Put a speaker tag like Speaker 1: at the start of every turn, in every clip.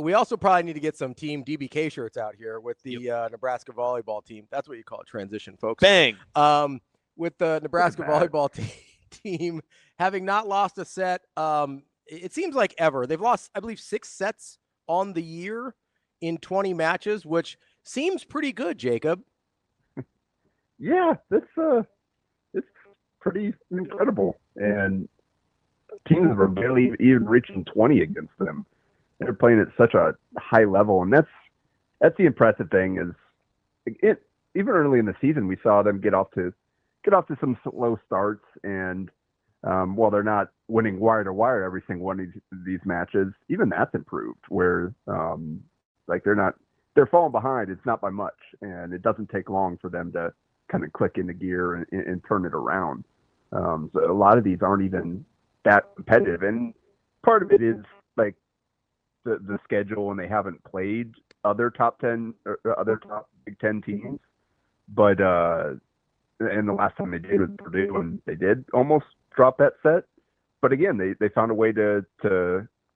Speaker 1: We also probably need to get some Team DBK shirts out here with the Nebraska Volleyball team. That's what you call a transition, folks.
Speaker 2: Bang.
Speaker 1: With the Nebraska Volleyball team having not lost a set, it seems like ever. They've lost, I believe, 6 sets on the year in 20 matches, which seems pretty good, Jacob.
Speaker 3: Yeah, it's pretty incredible. And teams were barely even reaching 20 against them. They're playing at such a high level, and that's the impressive thing. Is even early in the season we saw them get off to some slow starts, and while they're not winning wire to wire every single one of these matches, even that's improved. Where they're falling behind. It's not by much, and it doesn't take long for them to kind of click into gear and turn it around. So a lot of these aren't even that competitive, and part of it is like the schedule, and they haven't played other top 10 or other top Big Ten teams. But and the last time they did was Purdue, and they did almost drop that set. But again, they found a way to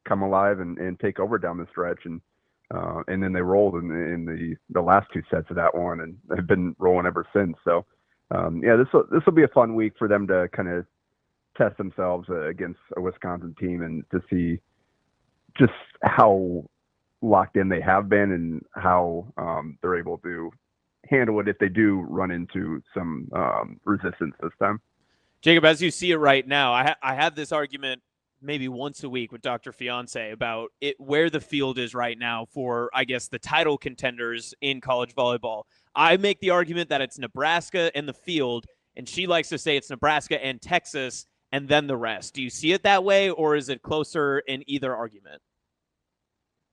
Speaker 3: come alive and take over down the stretch, and then they rolled in the last 2 sets of that one, and they've been rolling ever since. So this will be a fun week for them to kind of test themselves against a Wisconsin team and to see just how locked in they have been and how they're able to handle it if they do run into some resistance this time.
Speaker 2: Jacob, as you see it right now, I have this argument maybe once a week with Dr. Fiance about where the field is right now for, I guess, the title contenders in college volleyball. I make the argument that it's Nebraska and the field, and she likes to say it's Nebraska and Texas and then the rest. Do you see it that way, or is it closer in either argument?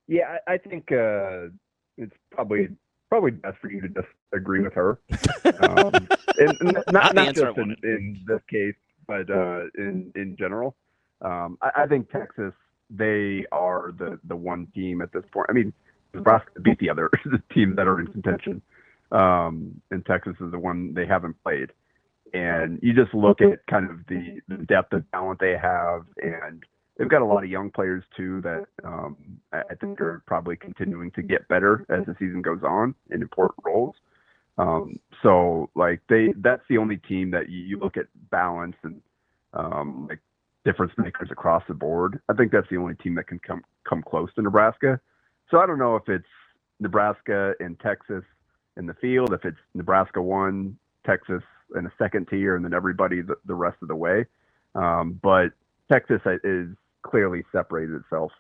Speaker 3: Yeah, I think it's probably best for you to just agree with her. And not just in this case, but in general. I think Texas, they are the one team at this point. I mean, Nebraska beat the other teams that are in contention. And Texas is the one they haven't played. And you just look at kind of the depth of talent they have, and they've got a lot of young players too that I think are probably continuing to get better as the season goes on in important roles. So like that's the only team that you look at balance and like difference makers across the board. I think that's the only team that can come close to Nebraska. So I don't know if it's Nebraska and Texas in the field, if it's Nebraska 1, Texas in a second tier, and then everybody the rest of the way. But Texas is clearly separated itself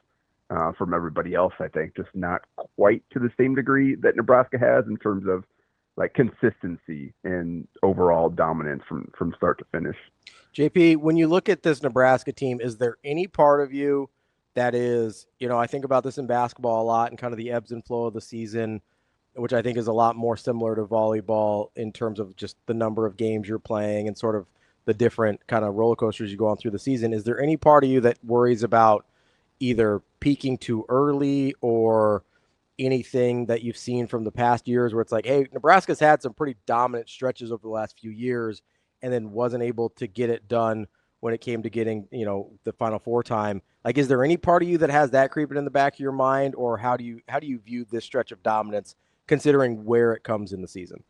Speaker 3: from everybody else, I think, just not quite to the same degree that Nebraska has in terms of like consistency and overall dominance from start to finish.
Speaker 1: JP, when you look at this Nebraska team, is there any part of you that is, I think about this in basketball a lot and kind of the ebbs and flow of the season, which I think is a lot more similar to volleyball in terms of just the number of games you're playing and sort of the different kind of roller coasters you go on through the season. Is there any part of you that worries about either peaking too early or anything that you've seen from the past years where it's like, hey, Nebraska's had some pretty dominant stretches over the last few years and then wasn't able to get it done when it came to getting, the Final Four time? Like, is there any part of you that has that creeping in the back of your mind, or how do you view this stretch of dominance considering where it comes in the season?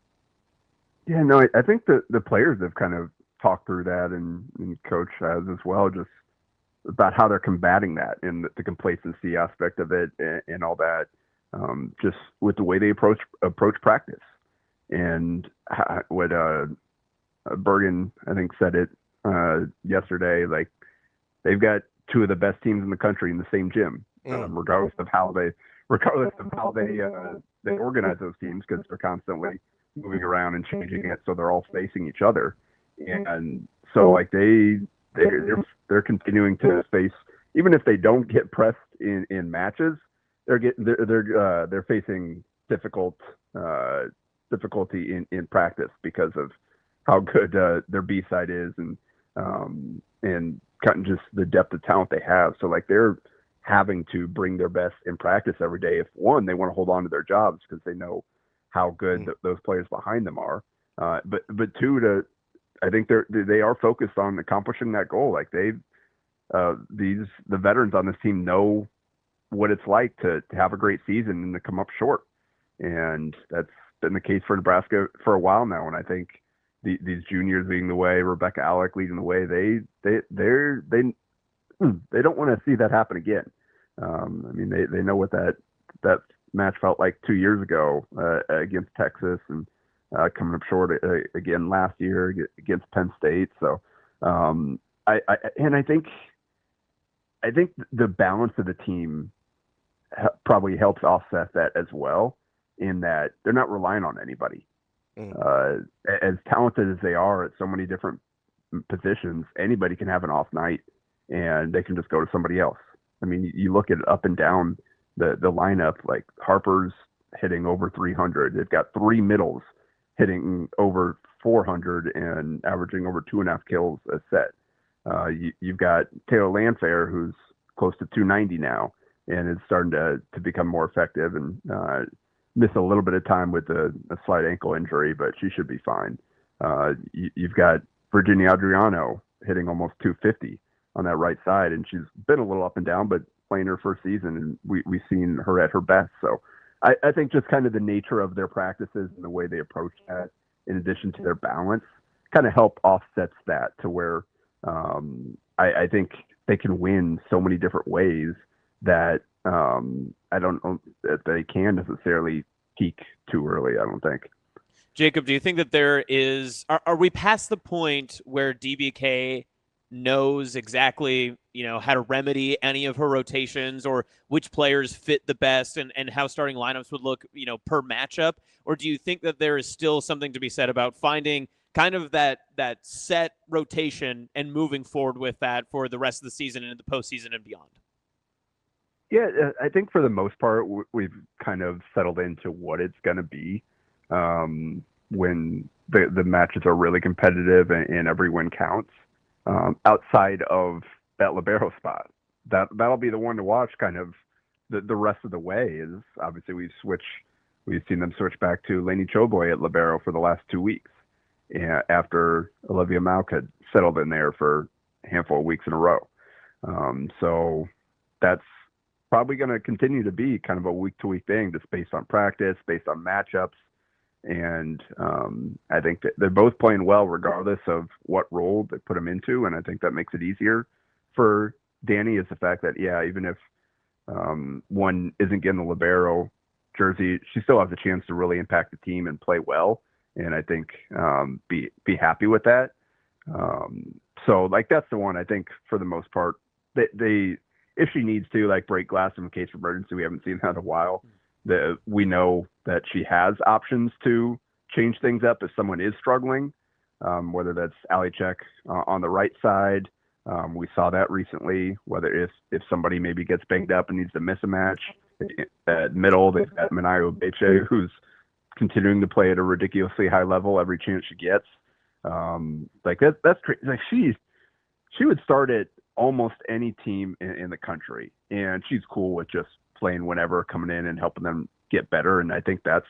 Speaker 3: Yeah, no, I think the players have kind of talked through that, and coach has as well, just about how they're combating that and the complacency aspect of it and all that, just with the way they approach practice. And what Bergen, I think, said it yesterday, like they've got 2 of the best teams in the country in the same gym, regardless of how they organize those teams, because they're constantly moving around and changing it so they're all facing each other. And so like they're continuing to face, even if they don't get pressed in matches, they're facing difficulty in practice because of how good their B side is and kind of just the depth of talent they have. So like they're having to bring their best in practice every day if, one, they want to hold on to their jobs because they know how good those players behind them are. But 2, I think they are focused on accomplishing that goal. Like the veterans on this team know what it's like to have a great season and to come up short. And that's been the case for Nebraska for a while now. And I think these juniors leading the way, Rebecca Alec leading the way, they don't want to see that happen again. I mean, they know what that match felt like 2 years ago against Texas, and coming up short again last year against Penn State. So I think the balance of the team probably helps offset that as well, in that they're not relying on anybody. As talented as they are at so many different positions, anybody can have an off night and they can just go to somebody else. I mean, you look at it up and down the lineup, like Harper's hitting over 300. They've got 3 middles hitting over 400 and averaging over 2.5 kills a set. You've got Taylor Landfair, who's close to 290 now and is starting to become more effective, and missed a little bit of time with a slight ankle injury, but she should be fine. You've got Virginia Adriano hitting almost 250 on that right side, and she's been a little up and down, but playing her first season, and we've seen her at her best. So I think just kind of the nature of their practices and the way they approach that, in addition to their balance, kind of help offsets that to where I think they can win so many different ways that I don't know that they can necessarily peak too early, I don't think.
Speaker 2: Jacob, do you think that there is, are we past the point where DBK knows exactly, how to remedy any of her rotations, or which players fit the best, and how starting lineups would look, per matchup? Or do you think that there is still something to be said about finding kind of that set rotation and moving forward with that for the rest of the season and the postseason and beyond?
Speaker 3: Yeah, I think for the most part, we've kind of settled into what it's going to be when the matches are really competitive and every win counts. Outside of that libero spot, that'll be the one to watch kind of the rest of the way. Is obviously we've seen them switch back to Lainey Choboy at libero for the last 2 weeks, after Olivia Mauk had settled in there for a handful of weeks in a row. So that's probably going to continue to be kind of a week-to-week thing, just based on practice, based on matchups. And I think that they're both playing well regardless of what role they put them into. And I think that makes it easier for Dani, is the fact that, even if one isn't getting the libero jersey, she still has a chance to really impact the team and play well. And I think be happy with that. So that's the one I think for the most part they if she needs to break glass in case of emergency, we haven't seen that in a while. We know that she has options to change things up if someone is struggling, whether that's Ali Check on the right side. We saw that recently, whether if somebody maybe gets banged up and needs to miss a match. At middle, they've got Minayo Beche, who's continuing to play at a ridiculously high level every chance she gets. That's crazy. She would start at almost any team in the country, and she's cool with just playing whenever, coming in and helping them get better. And I think that's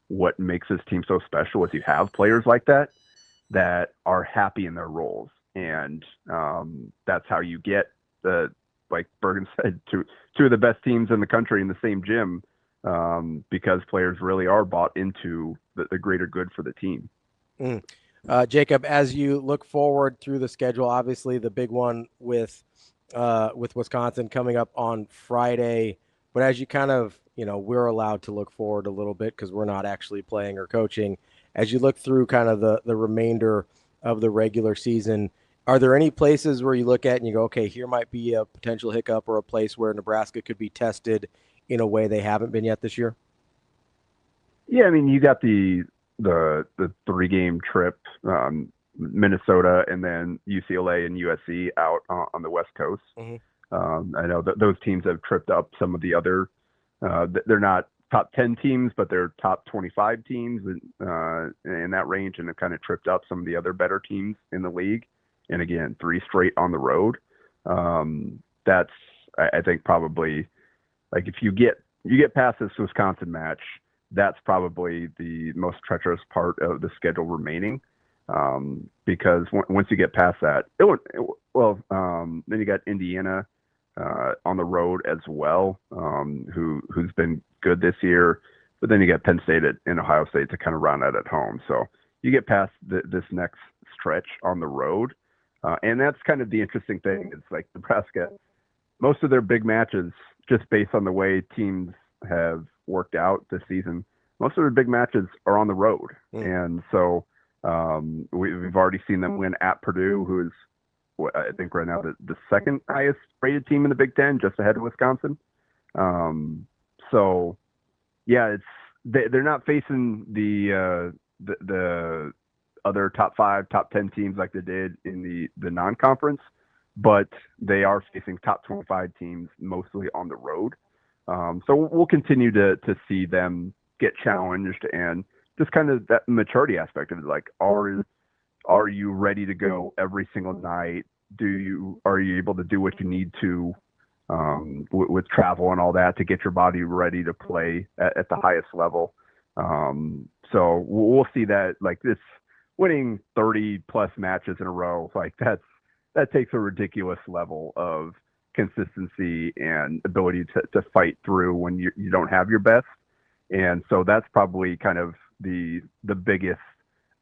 Speaker 3: what makes this team so special, is you have players like that are happy in their roles. And that's how you get like Bergen said, two of the best teams in the country in the same gym, because players really are bought into the greater good for the team.
Speaker 1: Jacob, as you look forward through the schedule, obviously the big one with Wisconsin coming up on Friday, but as you kind of, we're allowed to look forward a little bit because we're not actually playing or coaching. As you look through kind of the remainder of the regular season, are there any places where you look at and you go, okay, here might be a potential hiccup, or a place where Nebraska could be tested in a way they haven't been yet this year?
Speaker 3: Yeah, I mean, you got the 3-game trip, Minnesota, and then UCLA and USC out on the West Coast. Mm-hmm. I know that those teams have tripped up some of the other. They're not top 10 teams, but they're top 25 teams in that range, and have kind of tripped up some of the other better teams in the league. And again, 3 straight on the road. That's, I think, probably, like, if you get past this Wisconsin match, that's probably the most treacherous part of the schedule remaining, because once you get past that, then you got Indiana on the road as well, who's been good this year. But then you get Penn State and Ohio State to kind of round out at home. So you get past this next stretch on the road. And that's kind of the interesting thing. It's like Nebraska, most of their big matches, just based on the way teams have worked out this season, most of their big matches are on the road. And so we've already seen them win at Purdue, who is, I think right now the second highest rated team in the Big Ten, just ahead of Wisconsin. So yeah, they're not facing the other top 5, top 10 teams like they did in the non-conference, but they are facing top 25 teams mostly on the road. So we'll continue to see them get challenged, and just kind of that maturity aspect of it. Like, are you ready to go every single night? Are you able to do what you need to with travel and all that to get your body ready to play at the highest level? So we'll see that, like, this winning 30 plus matches in a row, like that takes a ridiculous level of consistency and ability to fight through when you don't have your best. And so that's probably kind of the biggest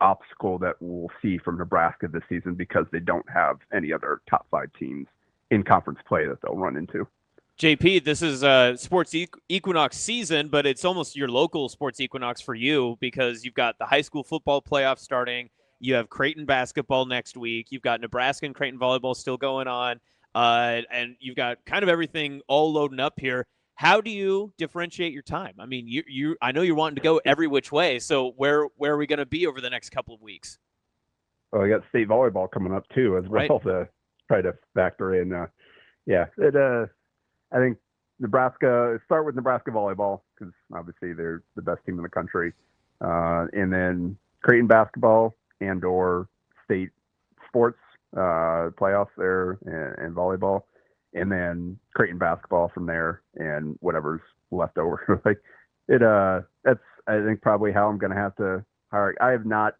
Speaker 3: obstacle that we'll see from Nebraska this season, because they don't have any other top 5 teams in conference play that they'll run into.
Speaker 2: JP, this is sports equinox season, but it's almost your local sports equinox for you, because you've got the high school football playoffs starting. You have Creighton basketball next week. You've got Nebraska and Creighton volleyball still going on. And you've got kind of everything all loading up here. How do you differentiate your time? I mean, I know you're wanting to go every which way. So where are we going to be over the next couple of weeks?
Speaker 3: Well, I got state volleyball coming up too, as well, right, to try to factor in. I think start with Nebraska volleyball, because obviously they're the best team in the country. And then Creighton basketball and/or state sports playoffs there, and volleyball, and then Creighton basketball from there, and whatever's left over. Like that's, I think, probably how I'm going to have to hire. I have not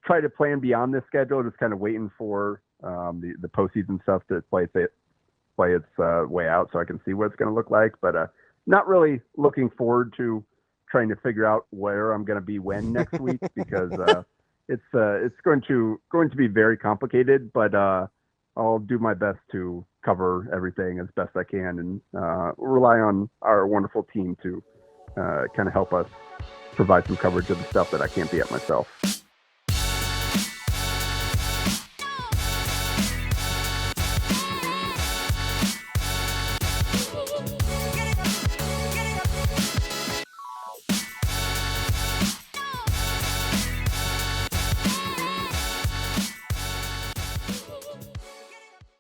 Speaker 3: tried to plan beyond this schedule, just kind of waiting for the postseason stuff to play its way out, so I can see what it's going to look like. But not really looking forward to trying to figure out where I'm going to be when next week, because it's going to be very complicated. But I'll do my best to cover everything as best I can, and rely on our wonderful team to kind of help us provide some coverage of the stuff that I can't be at myself.